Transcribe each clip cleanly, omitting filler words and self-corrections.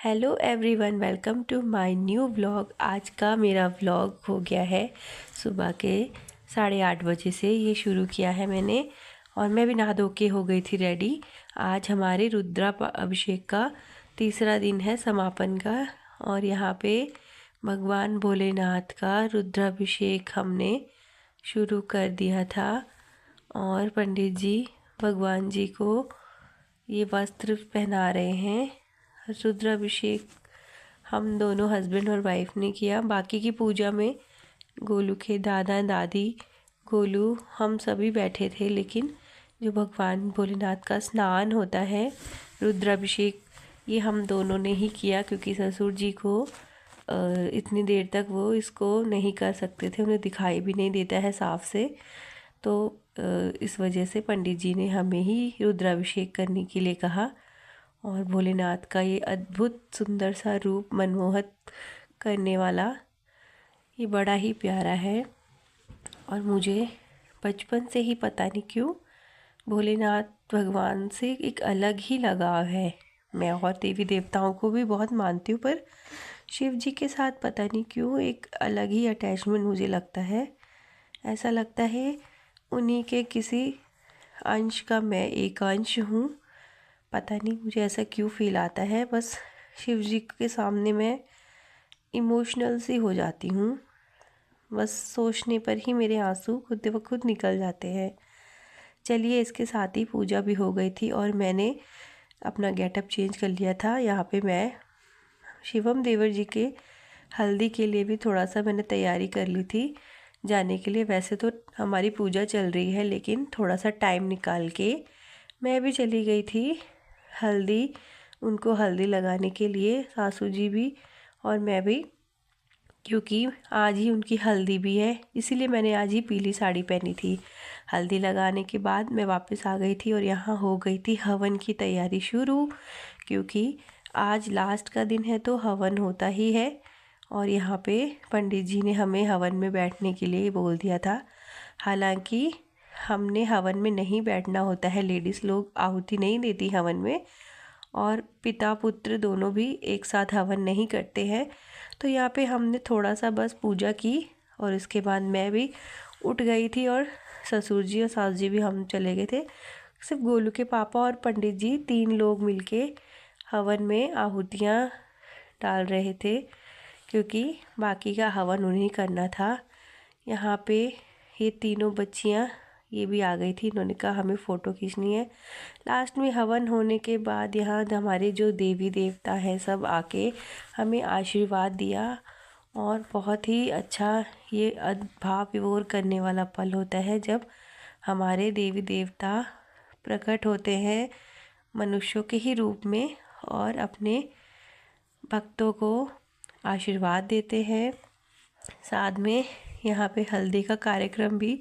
Hello everyone, welcome to my new vlog. आज का मेरा व्लॉग हो गया है सुबह के 8:30 बजे से ये शुरू किया है मैंने। और मैं भी नहा धो के हो गई थी रेडी। आज हमारे अभिषेक का तीसरा दिन है, समापन का। और यहाँ पे भगवान भोलेनाथ का रुद्राभिषेक हमने शुरू कर दिया था। और पंडित जी भगवान जी को ये वस्त्र पहना रहे हैं। रुद्राभिषेक हम दोनों हस्बैंड और वाइफ ने किया। बाकी की पूजा में गोलू के दादा दादी, गोलू, हम सभी बैठे थे। लेकिन जो भगवान भोलेनाथ का स्नान होता है, रुद्राभिषेक, ये हम दोनों ने ही किया। क्योंकि ससुर जी को इतनी देर तक वो इसको नहीं कर सकते थे, उन्हें दिखाई भी नहीं देता है साफ से। तो इस वजह से पंडित जी ने हमें ही रुद्राभिषेक करने के लिए कहा। और भोलेनाथ का ये अद्भुत सुंदर सा रूप, मनमोहक करने वाला, ये बड़ा ही प्यारा है। और मुझे बचपन से ही पता नहीं क्यों भोलेनाथ भगवान से एक अलग ही लगाव है। मैं और देवी देवताओं को भी बहुत मानती हूँ, पर शिव जी के साथ पता नहीं क्यों एक अलग ही अटैचमेंट मुझे लगता है। ऐसा लगता है उन्हीं के किसी अंश का मैं एक अंश हूँ। पता नहीं मुझे ऐसा क्यों फील आता है। बस शिव जी के सामने मैं इमोशनल सी हो जाती हूँ। बस सोचने पर ही मेरे आंसू खुद ब खुद निकल जाते हैं। चलिए, इसके साथ ही पूजा भी हो गई थी और मैंने अपना गेटअप चेंज कर लिया था। यहाँ पे मैं शिवम देवर जी के हल्दी के लिए भी थोड़ा सा मैंने तैयारी कर ली थी जाने के लिए। वैसे तो हमारी पूजा चल रही है, लेकिन थोड़ा सा टाइम निकाल के मैं भी चली गई थी हल्दी, उनको हल्दी लगाने के लिए, सासू जी भी और मैं भी। क्योंकि आज ही उनकी हल्दी भी है, इसीलिए मैंने आज ही पीली साड़ी पहनी थी। हल्दी लगाने के बाद मैं वापस आ गई थी और यहाँ हो गई थी हवन की तैयारी शुरू। क्योंकि आज लास्ट का दिन है तो हवन होता ही है। और यहाँ पे पंडित जी ने हमें हवन में बैठने के लिए बोल दिया था। हालांकि हमने हवन में नहीं बैठना होता है, लेडीज़ लोग आहुति नहीं देती हवन में, और पिता पुत्र दोनों भी एक साथ हवन नहीं करते हैं। तो यहाँ पे हमने थोड़ा सा बस पूजा की और इसके बाद मैं भी उठ गई थी और ससुर जी और सास जी भी हम चले गए थे। सिर्फ गोलू के पापा और पंडित जी 3 लोग मिलके हवन में आहुतियाँ डाल रहे थे, क्योंकि बाकी का हवन उन्हें करना था। यहाँ पे ये तीनों बच्चियाँ ये भी आ गई थी। इन्होंने कहा हमें फ़ोटो खींचनी है। लास्ट में हवन होने के बाद यहाँ हमारे जो देवी देवता हैं सब आके हमें आशीर्वाद दिया। और बहुत ही अच्छा ये भाव विभोर करने वाला पल होता है जब हमारे देवी देवता प्रकट होते हैं मनुष्यों के ही रूप में और अपने भक्तों को आशीर्वाद देते हैं। साथ में यहाँ पे हल्दी का कार्यक्रम भी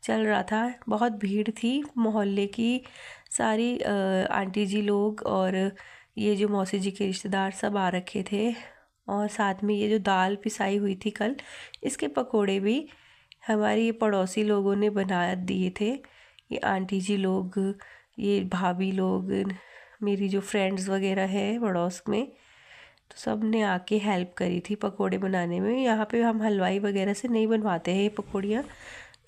चल रहा था। बहुत भीड़ थी, मोहल्ले की सारी आंटी जी लोग और ये जो मौसी जी के रिश्तेदार सब आ रखे थे। और साथ में ये जो दाल पिसाई हुई थी कल, इसके पकोड़े भी हमारी ये पड़ोसी लोगों ने बना दिए थे। ये आंटी जी लोग, ये भाभी लोग, मेरी जो फ्रेंड्स वगैरह है पड़ोस में, तो सब ने आके हेल्प करी थी पकोड़े बनाने में। यहाँ पे हम हलवाई वगैरह से नहीं बनवाते हैं ये पकौड़ियाँ,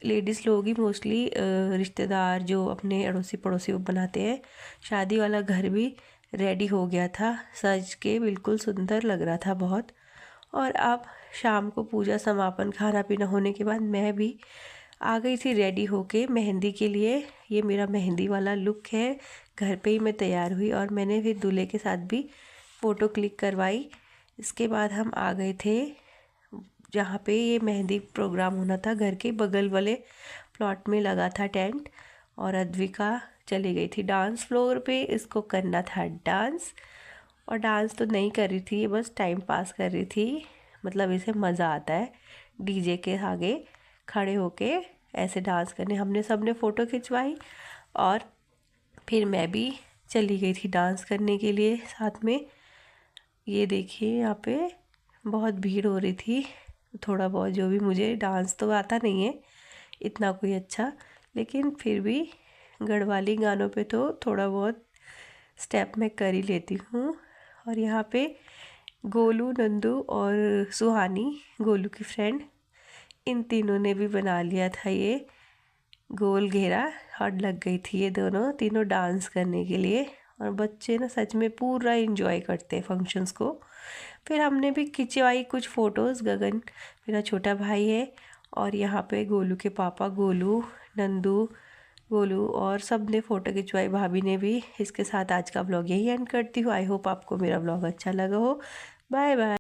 लेडीज़ लोग ही मोस्टली, रिश्तेदार जो अपने अड़ोसी पड़ोसी वो बनाते हैं। शादी वाला घर भी रेडी हो गया था, सज के बिल्कुल सुंदर लग रहा था बहुत। और अब शाम को पूजा समापन खाना पीना होने के बाद मैं भी आ गई थी रेडी होके मेहंदी के लिए। ये मेरा मेहंदी वाला लुक है। घर पे ही मैं तैयार हुई और मैंने फिर दूल्हे के साथ भी फ़ोटो क्लिक करवाई। इसके बाद हम आ गए थे जहाँ पे ये मेहंदी प्रोग्राम होना था। घर के बगल वाले प्लॉट में लगा था टेंट। और अद्विका चली गई थी डांस फ्लोर पे, इसको करना था डांस। और डांस तो नहीं कर रही थी, ये बस टाइम पास कर रही थी। मतलब इसे मज़ा आता है डीजे के आगे खड़े होके ऐसे डांस करने। हमने सब ने फ़ोटो खिंचवाई और फिर मैं भी चली गई थी डांस करने के लिए साथ में। ये देखिए यहाँ पे बहुत भीड़ हो रही थी। थोड़ा बहुत जो भी, मुझे डांस तो आता नहीं है इतना कोई अच्छा, लेकिन फिर भी गढ़वाली गानों पे तो थोड़ा बहुत स्टेप मैं कर ही लेती हूँ। और यहाँ पे गोलू, नंदू और सुहानी, गोलू की फ्रेंड, इन तीनों ने भी बना लिया था ये गोल घेरा और लग गई थी ये दोनों तीनों डांस करने के लिए। और बच्चे ना सच में पूरा इंजॉय करते हैं फंक्शंस को। फिर हमने भी खिंचवाई कुछ फ़ोटोज़। गगन मेरा छोटा भाई है और यहाँ पे गोलू के पापा गोलू, नंदू, गोलू और सब ने फ़ोटो खिंचवाई, भाभी ने भी। इसके साथ आज का व्लॉग यही एंड करती हूँ। आई होप आपको मेरा व्लॉग अच्छा लगा हो। Bye bye.